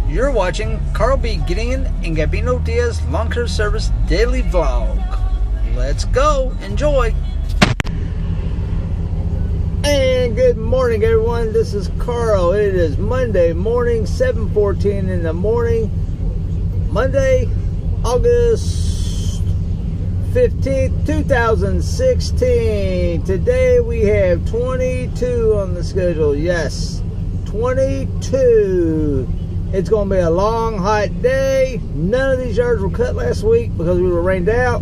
You're watching Carl B. Gideon and Gabino Diaz Lawn Care Service Daily Vlog. Let's go. Enjoy. And good morning, everyone. This is Carl. It is Monday morning, 7:14 in the morning. Monday, August 15th, 2016. Today we have 22 on the schedule. Yes, 22. It's going to be a long, hot day. None of these yards were cut last week because we were rained out.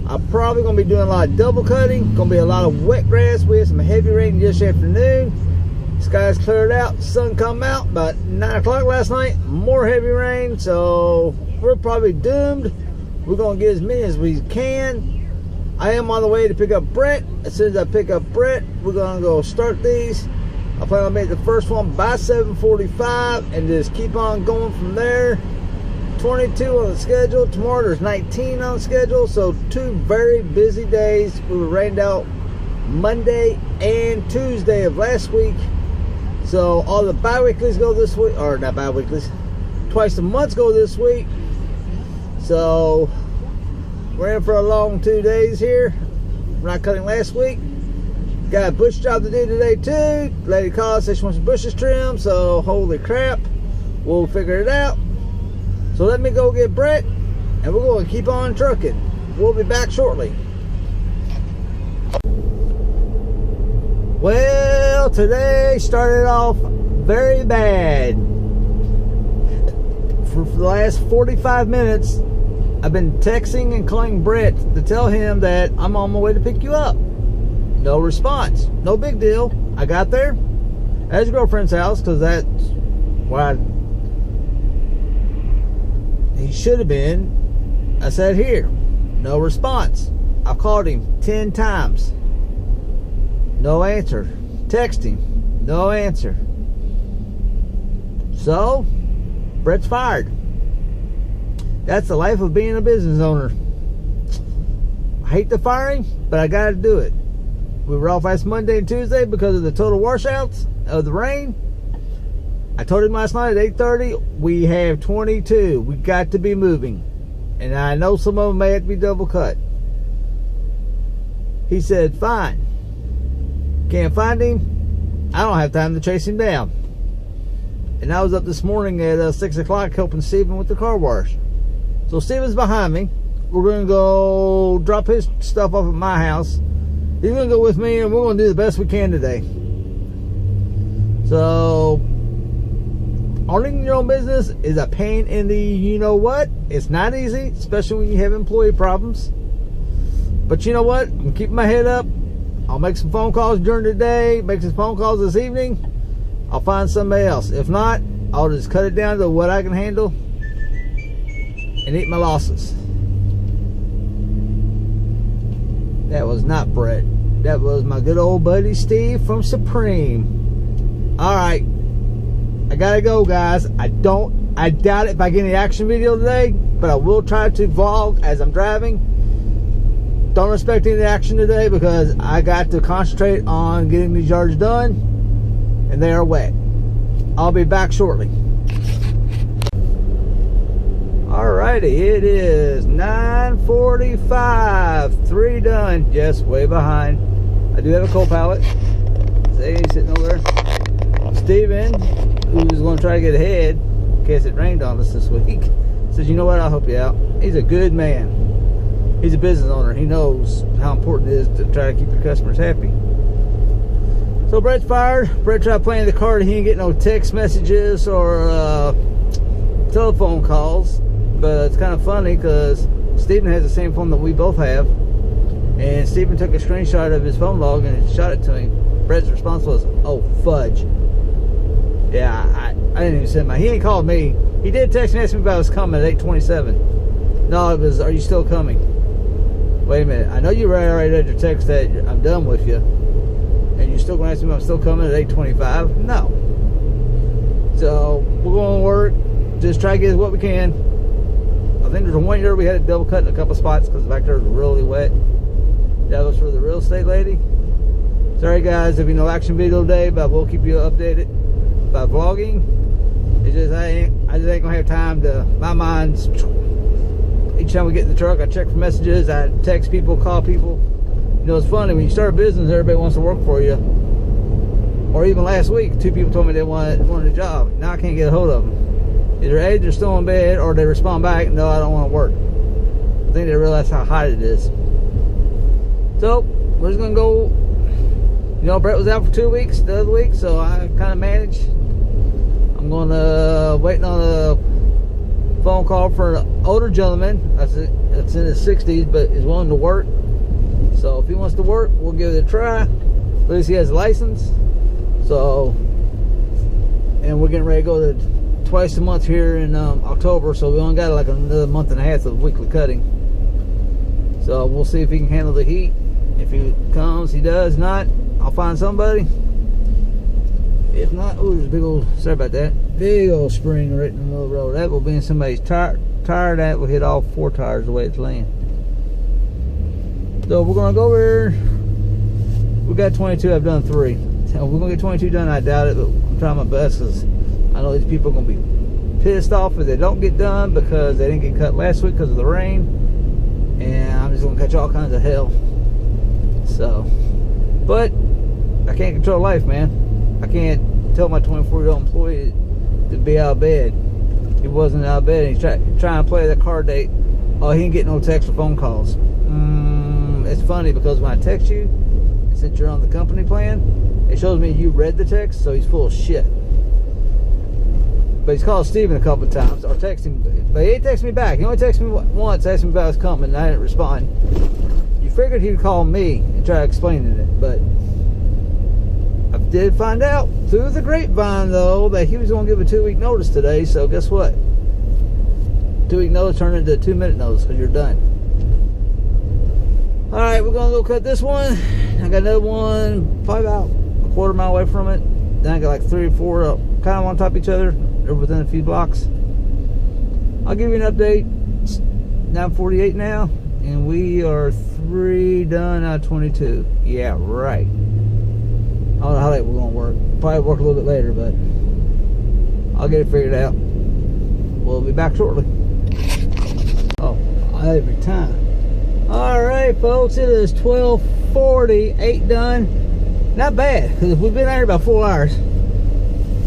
I'm probably going to be doing a lot of double cutting. Going to be a lot of wet grass. We had some heavy rain yesterday afternoon. Skies cleared out. Sun come out about 9 o'clock last night. More heavy rain. So we're probably doomed. We're going to get as many as we can. I am on the way to pick up Brett. As soon as I pick up Brett, we're going to go start these. I plan on making the first one by 7:45 and just keep on going from there. 22 on the schedule. Tomorrow there's 19 on the schedule. So 2 very busy days. We were rained out Monday and Tuesday of last week. So all the bi-weeklies go this week. Or not bi-weeklies. Twice a month go this week. So we're in for a long 2 days here. We're not cutting last week. Got a bush job to do today too. Lady called, said she wants some bushes trimmed. So holy crap, we'll figure it out. So let me go get Brett, and we're going to keep on trucking. We'll be back shortly. Well, today started off very bad. For the last 45 minutes, I've been texting and calling Brett to tell him that I'm on my way to pick you up. No response. No big deal. I got there at his girlfriend's house because that's where he should have been. I said here. No response. I've called him 10 times. No answer. Text him. No answer. So, Brett's fired. That's the life of being a business owner. I hate the firing, but I got to do it. We were off last Monday and Tuesday because of the total washouts of the rain. I told him last night at 8:30, we have 22. We got to be moving. And I know some of them may have to be double cut. He said, fine. Can't find him. I don't have time to chase him down. And I was up this morning at 6 o'clock helping Steven with the car wash. So Steven's behind me. We're going to go drop his stuff off at my house. He's going to go with me, and we're going to do the best we can today. So, owning your own business is a pain in the you-know-what. It's not easy, especially when you have employee problems. But you know what? I'm keeping my head up. I'll make some phone calls during the day, make some phone calls this evening. I'll find somebody else. If not, I'll just cut it down to what I can handle and eat my losses. That was not Brett. That was my good old buddy Steve from Supreme. Alright. I gotta go, guys. I doubt if I get any action video today, but I will try to vlog as I'm driving. Don't expect any action today because I got to concentrate on getting these yards done, and they are wet. I'll be back shortly. Alrighty, it is 9:45. 3 done. Yes, way behind. I do have a coal pallet. See, he's sitting over there. Steven, who's going to try to get ahead in case it rained on us this week, says, you know what, I'll help you out. He's a good man. He's a business owner. He knows how important it is to try to keep your customers happy. So Brett's fired. Brett tried playing the card. He didn't get no text messages or telephone calls. But it's kind of funny because Steven has the same phone that we both have. And Steven took a screenshot of his phone log and shot it to him. Brett's response was, oh, fudge. Yeah, I didn't even send my... He ain't called me. He did text me and ask me if I was coming at 8:27. No, it was, are you still coming? Wait a minute. I know you already read your text that I'm done with you. And you're still going to ask me if I'm still coming at 8:25? No. So, we're going to work. Just try to get what we can. I think there's one year we had a double cut in a couple spots because back there was really wet. That was for the real estate lady. Sorry guys, there'll be no action video today, but we'll keep you updated by vlogging. It's just I just ain't gonna have time to. My mind's each time we get in the truck, I check for messages, I text people, call people. You know, it's funny when you start a business, everybody wants to work for you. Or even last week, 2 people told me they wanted a job. Now I can't get a hold of them. Either A, they're still in bed, or they respond back, no, I don't want to work. I think they realize how hot it is. So we're just gonna go. You know, Brett was out for 2 weeks the other week, so I kind of managed. I'm gonna waiting on a phone call for an older gentleman that's in his 60s, but is willing to work. So if he wants to work, we'll give it a try. At least he has a license. So, and we're getting ready to go to twice a month here in October, so we only got like another month and a half of weekly cutting. So we'll see if he can handle the heat. If he comes, he does. Not, I'll find somebody. If not, oh, there's a big old, sorry about that, big old spring right in the middle of the road. That will be in somebody's tire. That will hit all 4 tires the way it's laying. So we're gonna go over here. We got 22. I've done 3. So we're gonna get 22 done. I doubt it, but I'm trying my best because I know these people are gonna be pissed off if they don't get done because they didn't get cut last week because of the rain, and I'm just gonna catch all kinds of hell. So, but I can't control life, man. I can't tell my 24-year-old employee to be out of bed. He wasn't out of bed. He's trying to play that car date. Oh, he didn't get no text or phone calls. It's funny because when I text you, since you're on the company plan, it shows me you read the text, so he's full of shit. But he's called Steven a couple of times or texting, but he ain't texted me back. He only texted me once, asked me about his company, and I didn't respond. You figured he'd call me and try explaining it, but I did find out through the grapevine, though, that he was going to give a 2-week notice today. So guess what? 2-week notice turned into a 2-minute notice because you're done. All right, we're going to go cut this one. I got another one probably about a quarter mile away from it. Then I got like 3 or 4 kind of on top of each other. They're within a few blocks. I'll give you an update. It's 9:48 now, and we are 3 done out of 22. Yeah, right. I don't know how late we're gonna work. Probably work a little bit later, but I'll get it figured out. We'll be back shortly. Oh, every time. All right, folks, it is 12:40. 8 done. Not bad, because we've been out here about 4 hours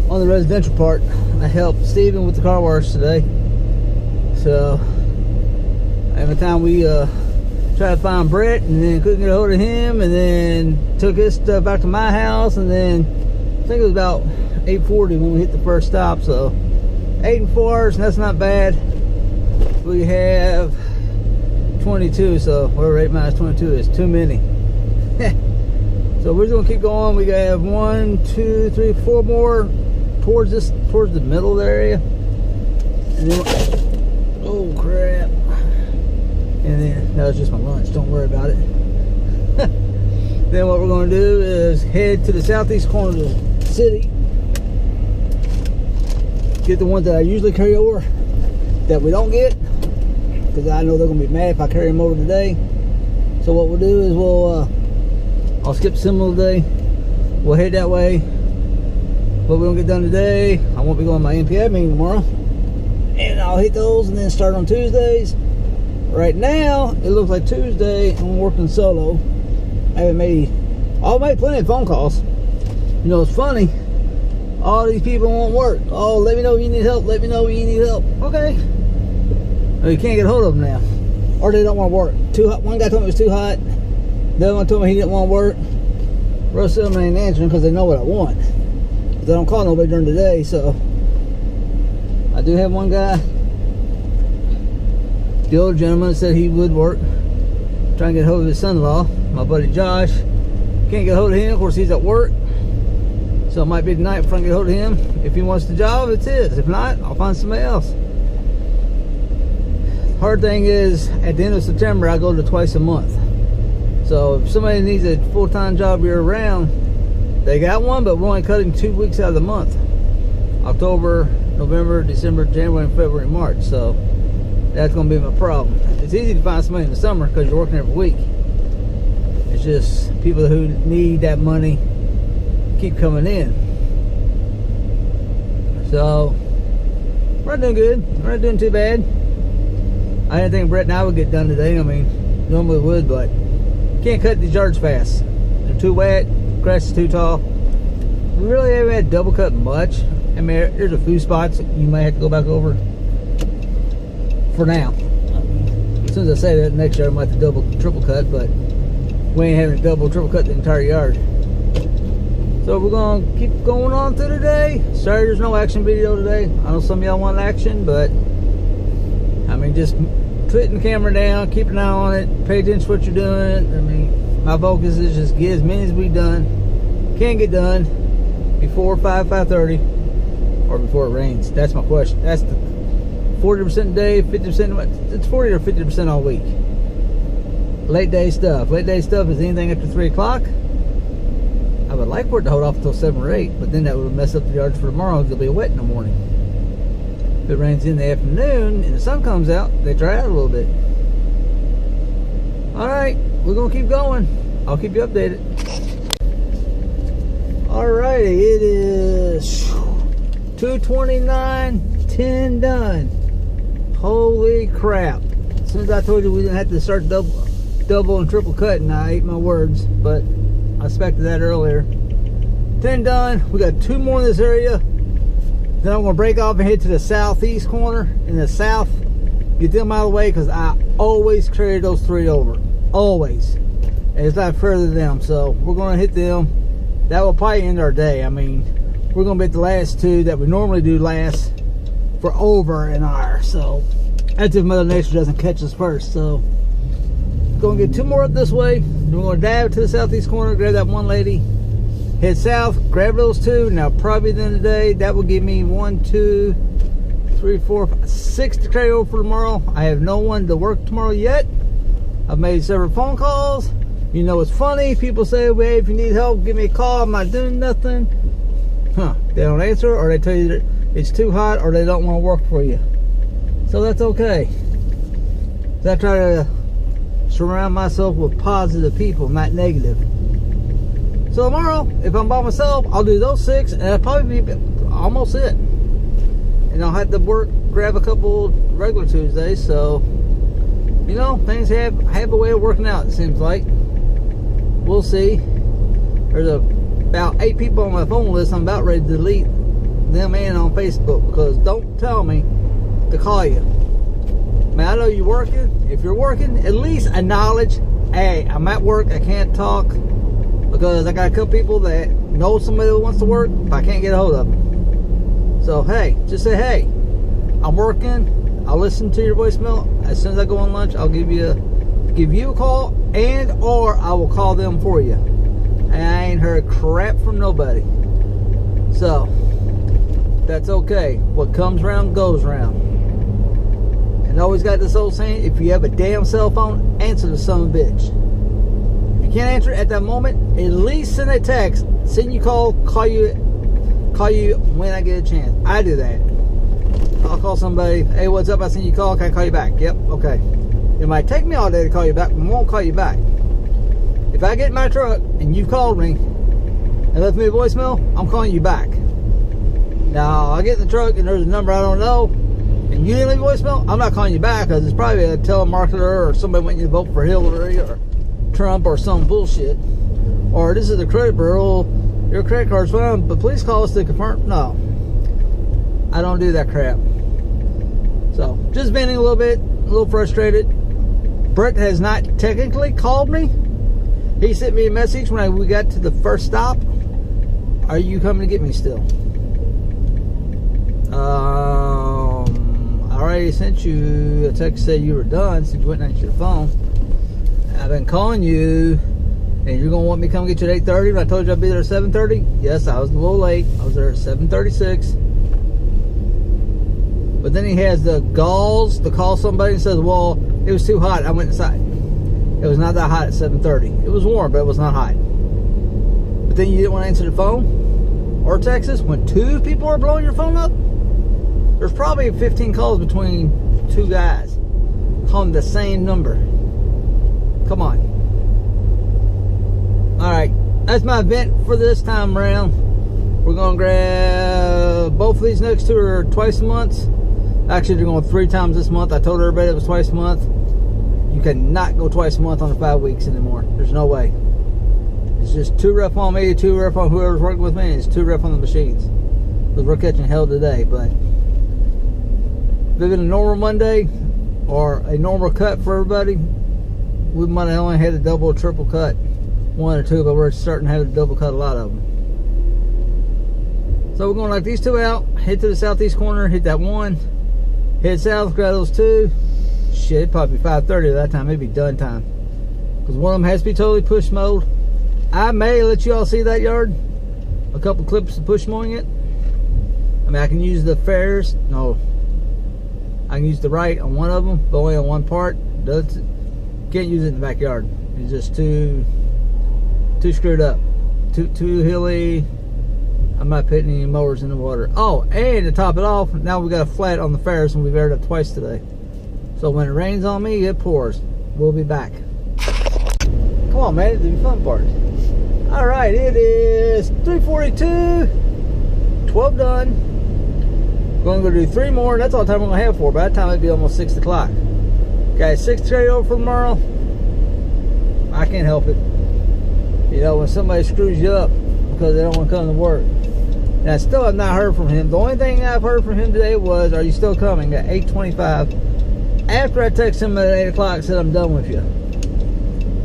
on the residential part. I helped Steven with the car wash today. So every time we tried to find Brett and then couldn't get a hold of him, and then took his stuff back to my house, and then I think it was about 8:40 when we hit the first stop. So 8 and 4 hours, and that's not bad. We have 22, so whatever 8 minus 22 is, too many. So we're just gonna keep going. We have 1, 2, 3, 4 more towards the middle of the area, and then oh crap. And then, that was just my lunch, don't worry about it. Then what we're going to do is head to the southeast corner of the city. Get the ones that I usually carry over that we don't get, because I know they're going to be mad if I carry them over today. So what we'll do is I'll skip Seminole today. We'll head that way. What we're going to get done today, I won't be going to my NPI meeting tomorrow. And I'll hit those and then start on Tuesdays. Right now, it looks like Tuesday. I'm working solo. I've made plenty of phone calls. You know, it's funny. All these people won't work. Oh, let me know if you need help. Let me know if you need help. Okay. Well, you can't get a hold of them now, or they don't want to work. Too hot. One guy told me it was too hot. The other one told me he didn't want to work. The rest of them ain't answering because they know what I want. They don't call nobody during the day. So I do have one guy. The old gentleman said he would work. Trying to get a hold of his son-in-law, my buddy Josh. Can't get a hold of him. Of course, he's at work. So it might be tonight before I can get a hold of him. If he wants the job, it's his. If not, I'll find somebody else. Hard thing is, at the end of September, I go to twice a month. So if somebody needs a full-time job year-round, they got one, but we're only cutting 2 weeks out of the month. October, November, December, January, and February, March. So that's going to be my problem. It's easy to find somebody in the summer because you're working every week. It's just people who need that money keep coming in. So we're not doing good. We're not doing too bad. I didn't think Brett and I would get done today. I mean, normally would, but can't cut these yards fast. They're too wet, grass is too tall. We really haven't had double cut much. I mean, there's a few spots you may have to go back over for now. As soon as I say that, next year I might have to double, triple cut, but we ain't having to double, triple cut the entire yard. So we're gonna keep going on through the day. Sorry there's no action video today. I know some of y'all want action, but I mean, just putting the camera down, keep an eye on it, pay attention to what you're doing. I mean, my focus is just get as many as we done, can get done before 5:30, or before it rains. That's my question. That's the 40% a day, 50%. It's 40 or 50% all week. Late day stuff. Late day stuff is anything after 3 o'clock. I would like for it to hold off until 7 or 8, but then that would mess up the yards for tomorrow because it'll be wet in the morning. If it rains in the afternoon and the sun comes out, they dry out a little bit. Alright, we're going to keep going. I'll keep you updated. Alrighty, it is 2:29, 10 done. Holy crap. As soon as I told you we didn't have to start double and triple cutting, I ate my words, but I expected that earlier. 10 done. We got 2 more in this area. Then I'm going to break off and head to the southeast corner in the south. Get them out of the way because I always carry those 3 over. Always. And it's not fair to them. So we're going to hit them. That will probably end our day. I mean, we're going to be at the last 2 that we normally do last for over an hour. So that's if Mother Nature doesn't catch us first. So going to get 2 more up this way. Then we're going to dive to the southeast corner, grab that one lady, head south, grab those 2. Now probably the end of the day, that will give me 1, 2, 3, 4, 5, 6 to carry over for tomorrow. I have no one to work tomorrow yet. I've made several phone calls. You know, it's funny, people say, well, if you need help, give me a call, I'm not doing nothing. They don't answer, or they tell you that it's too hot, or they don't want to work for you. So that's okay. So I try to surround myself with positive people, not negative. So tomorrow, if I'm by myself, I'll do those 6, and that'll probably be almost it. And I'll have to grab a couple regular Tuesdays. So, you know, things have a way of working out, it seems like. We'll see. There's about 8 people on my phone list. I'm about ready to delete them and on Facebook, because don't tell me to call you. Man, I know you're working. If you're working, at least acknowledge, hey, I'm at work, I can't talk, because I got a couple people that know somebody that wants to work, but I can't get a hold of them. So hey, just say, hey, I'm working, I'll listen to your voicemail. As soon as I go on lunch, I'll give you a call, and or I will call them for you. And I ain't heard crap from nobody. So that's okay. What comes around goes around. And I always got this old saying, if you have a damn cell phone, answer the son of a bitch. If you can't answer it at that moment, at least send a text, send you a call you when I get a chance. I do that. I'll call somebody, hey, what's up? I sent you a call, can I call you back? Yep, okay. It might take me all day to call you back, but I won't call you back. If I get in my truck and you've called me and left me a voicemail, I'm calling you back. Now, I get in the truck and there's a number I don't know, and you didn't leave a voicemail, I'm not calling you back, because it's probably a telemarketer or somebody went to vote for Hillary or Trump or some bullshit. Or this is the credit bureau, your credit card's fine, but please call us to confirm. No, I don't do that crap. So, just venting a little bit, a little frustrated. Brett has not technically called me. He sent me a message when we got to the first stop. Are you coming to get me still? I already sent you a text saying you were done since you went and answered your phone. I've been calling you, and you're going to want me to come get you at 8:30 when I told you I'd be there at 7:30? Yes, I was a little late. I was there at 7:36. But then he has the galls to call somebody and says, well, it was too hot, I went inside. It was not that hot at 7:30. It was warm, but it was not hot. But then you didn't want to answer the phone or text us when 2 people are blowing your phone up? There's probably 15 calls between 2 guys calling the same number. Come on. Alright, that's my event for this time around. We're going to grab both of these next 2 are twice a month. Actually, they're going 3 times this month. I told everybody it was twice a month. You cannot go twice a month on the 5 weeks anymore. There's no way. It's just too rough on me, too rough on whoever's working with me, and it's too rough on the machines. Because we're catching hell today. But if it been a normal Monday or a normal cut for everybody, we might have only had a double or triple cut, 1 or 2, but we're starting to have a double cut a lot of them. So we're going to knock these 2 out, head to the southeast corner, hit that 1, head south, grab those 2. Shit, it'd probably be 5:30 at that time. It'd be done time. Because one of them has to be totally push mowed. I may let you all see that yard. A couple clips of push mowing it. I mean, I can use the fares. No. I can use the right on one of them, but only on one part. Can't use it in the backyard. It's just too screwed up. Too hilly. I'm not putting any mowers in the water. Oh, and to top it off, now we got a flat on the fares and we've aired up twice today. So when it rains on me, it pours. We'll be back. Come on, man, it's the fun part. All right, it is 3:42. 12 done. Going to go do 3 more. That's all the time we're going to have for. By that time, it'll be almost 6 o'clock. Got 6 to carry over for tomorrow. I can't help it. You know, when somebody screws you up because they don't want to come to work. And I still have not heard from him. The only thing I've heard from him today was, are you still coming? At 8:25. After I texted him at 8 o'clock and said, I'm done with you.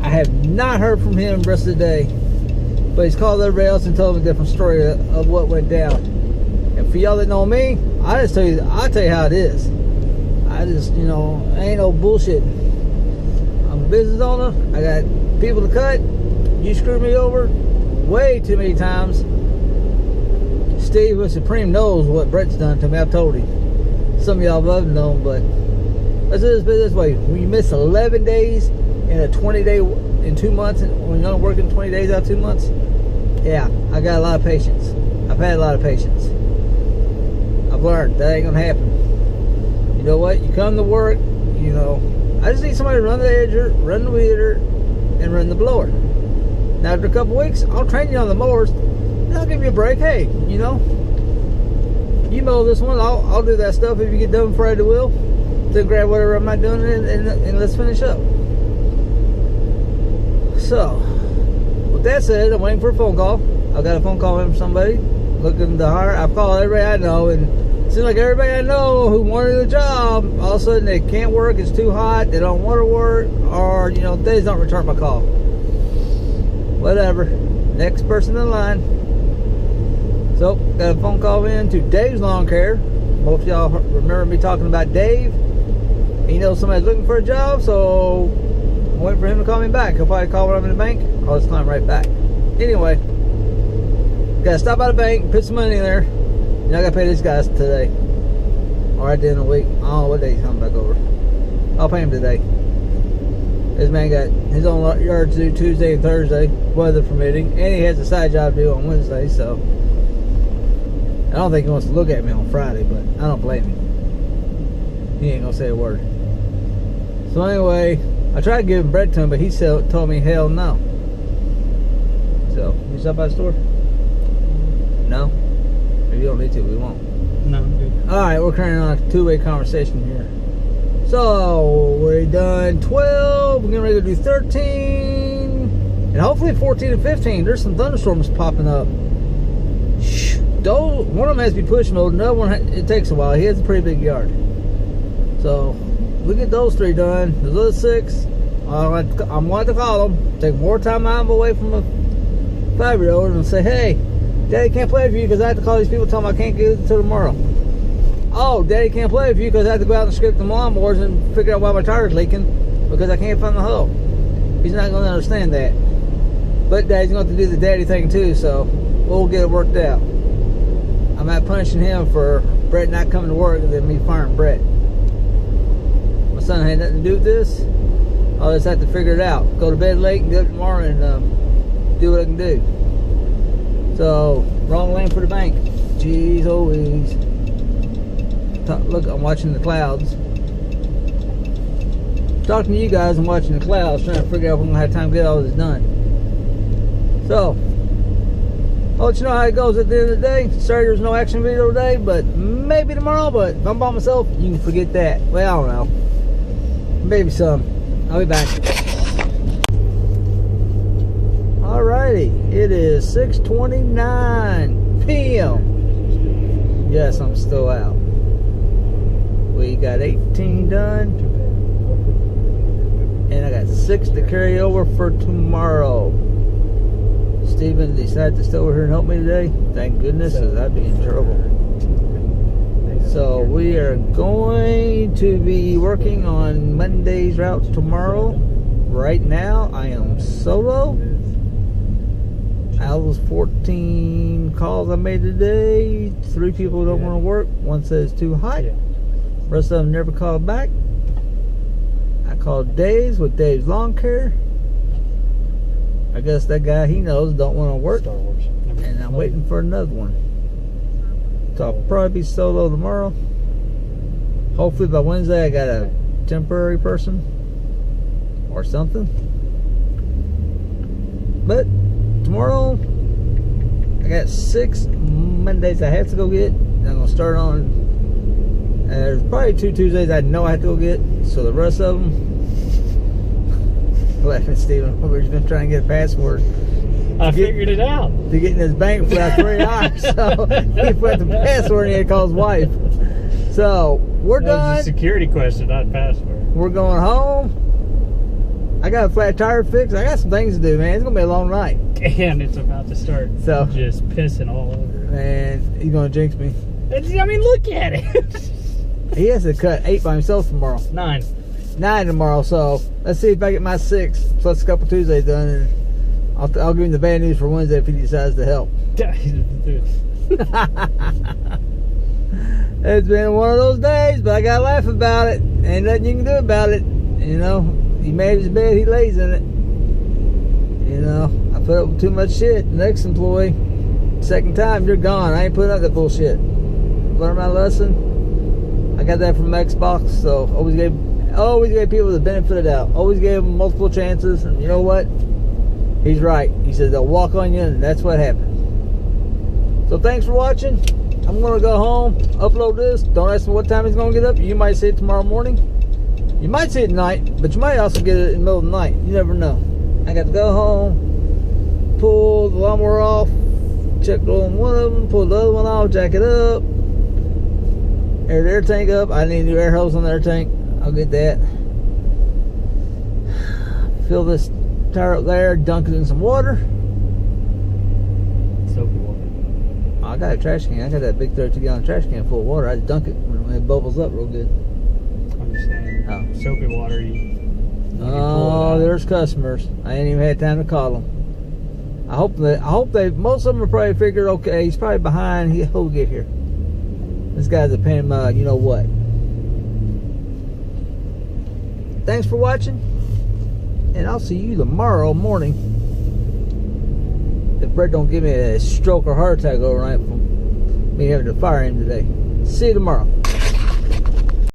I have not heard from him the rest of the day. But he's called everybody else and told them a different story of what went down. And for y'all that know me, I'll tell you how it is. I just, you know, ain't no bullshit. I'm a business owner. I got people to cut. You screwed me over way too many times. Steve with Supreme knows what Brett's done to me. I've told him. Some of y'all have known, but let's do this way. When you miss 11 days in a 20-day, in 2 months, when you're only working 20 days out of 2 months, yeah, I got a lot of patience. I've had a lot of patience. I've learned that ain't gonna happen. You know what? You come to work, you know, I just need somebody to run the edger, run the weeder, and run the blower. Now after a couple weeks, I'll train you on the mowers, and I'll give you a break. Hey, you know, you mow this one, I'll do that stuff if you get done before I do will. Then grab whatever I'm not doing and let's finish up. So, with that said, I'm waiting for a phone call. I got a phone call in from somebody looking to hire. I've called everybody I know, and it seems like everybody I know who wanted a job, all of a sudden they can't work, it's too hot, they don't want to work, or, you know, they just don't return my call. Whatever. Next person in line. So, got a phone call in to Dave's Lawn Care. Most of y'all remember me talking about Dave. He knows somebody's looking for a job, so I'm waiting for him to call me back. He'll probably call when I'm in the bank. I'll just climb right back. Anyway, gotta stop by the bank, put some money in there. And I gotta pay these guys today. Or at the end of the week. I don't know what day he's coming back over. I'll pay him today. This man got his own yard to do Tuesday and Thursday, weather permitting. And he has a side job to do on Wednesday, so I don't think he wants to look at me on Friday, but I don't blame him. He ain't gonna say a word. So anyway, I tried giving bread to him, but he told me hell no. So, you stop by the store? No? Maybe you don't need to, we won't. No, I'm good. Alright, we're carrying on a 2-way conversation here. So, we're done 12, we're getting ready to do 13, and hopefully 14 and 15. There's some thunderstorms popping up. One of them has to be push mode, another one, it takes a while. He has a pretty big yard. So, we get those 3 done. The other 6, I'm going to call them, take more time out away from a 5-year-old and say, hey, Daddy can't play with you because I have to call these people and tell them I can't get it until tomorrow. Oh, Daddy can't play with you because I have to go out and scrape the lawnmowers and figure out why my tire's leaking because I can't find the hole. He's not going to understand that. But Daddy's going to have to do the daddy thing too, so we'll get it worked out. I'm not punishing him for Brett not coming to work and then me firing Brett. My son had nothing to do with this. I'll just have to figure it out. Go to bed late and get up tomorrow and do what I can do. So, wrong lane for the bank. Jeez Louise. Look, I'm watching the clouds. Talking to you guys, I'm watching the clouds, trying to figure out if I'm going to have time to get all this done. So, I'll let you know how it goes at the end of the day. Sorry there's no action video today, but maybe tomorrow. But if I'm by myself, you can forget that. Well, I don't know. Maybe some. I'll be back. Alrighty, it is 6:29 p.m. Yes, I'm still out. We got 18 done, and I got 6 to carry over for tomorrow. Steven decided to stay over here and help me today. Thank goodness, because I'd be in trouble. So we are going to be working on Monday's routes tomorrow. Right now, I am solo. Out of those 14 calls I made today, 3 people don't want to work. One says too hot. Rest of them never called back. I called Dave's with Dave's Lawn Care. I guess that guy he knows don't want to work. And I'm waiting for another one. So I'll probably be solo tomorrow. Hopefully by Wednesday I got a temporary person or something. But tomorrow I got 6 Mondays I have to go get. I'm going to start on there's probably 2 Tuesdays I know I have to go get. So the rest of them, laughing at Steven, we're just going to try and get a password. I figured it out. To get in his bank for about 3 hours. So he put the password and he had to call his wife. So we're done. That was a security question, not a password. We're going home. I got a flat tire fixed. I got some things to do, man. It's gonna be a long night. And it's about to start just pissing all over. Man, he's gonna jinx me. I mean, look at it. He has to cut 8 by himself tomorrow. 9 tomorrow. So let's see if I get my 6 plus a couple Tuesdays done, and I'll give him the bad news for Wednesday if he decides to help. It's been one of those days, but I gotta laugh about it. Ain't nothing you can do about it. You know, he made his bed, he lays in it. You know, I put up with too much shit. The next employee, second time, you're gone. I ain't putting up that bullshit. Learn my lesson. I got that from Xbox, so always gave people the benefit of the doubt. Always gave them multiple chances, and you know what? He's right. He says they'll walk on you, and that's what happened. So thanks for watching. I'm gonna go home, upload this. Don't ask me what time he's gonna get up. You might see it tomorrow morning. You might see it at night, but you might also get it in the middle of the night. You never know. I got to go home, pull the lawnmower off, check on one of them, pull the other one off, jack it up, air the air tank up. I need a new air hose on the air tank. I'll get that. Fill this tire up there, dunk it in some water. Soapy water. I got a trash can. I got that big 32-gallon trash can full of water. I just dunk it when it bubbles up real good. I'm just saying. Oh. Soapy water. Oh, there's customers. I ain't even had time to call them. I hope they. Most of them are probably figured, okay, he's probably behind. He'll get here. This guy's a pain in my, you know what. Thanks for watching, and I'll see you tomorrow morning. If Brett don't give me a stroke or heart attack overnight from me having to fire him today. See you tomorrow.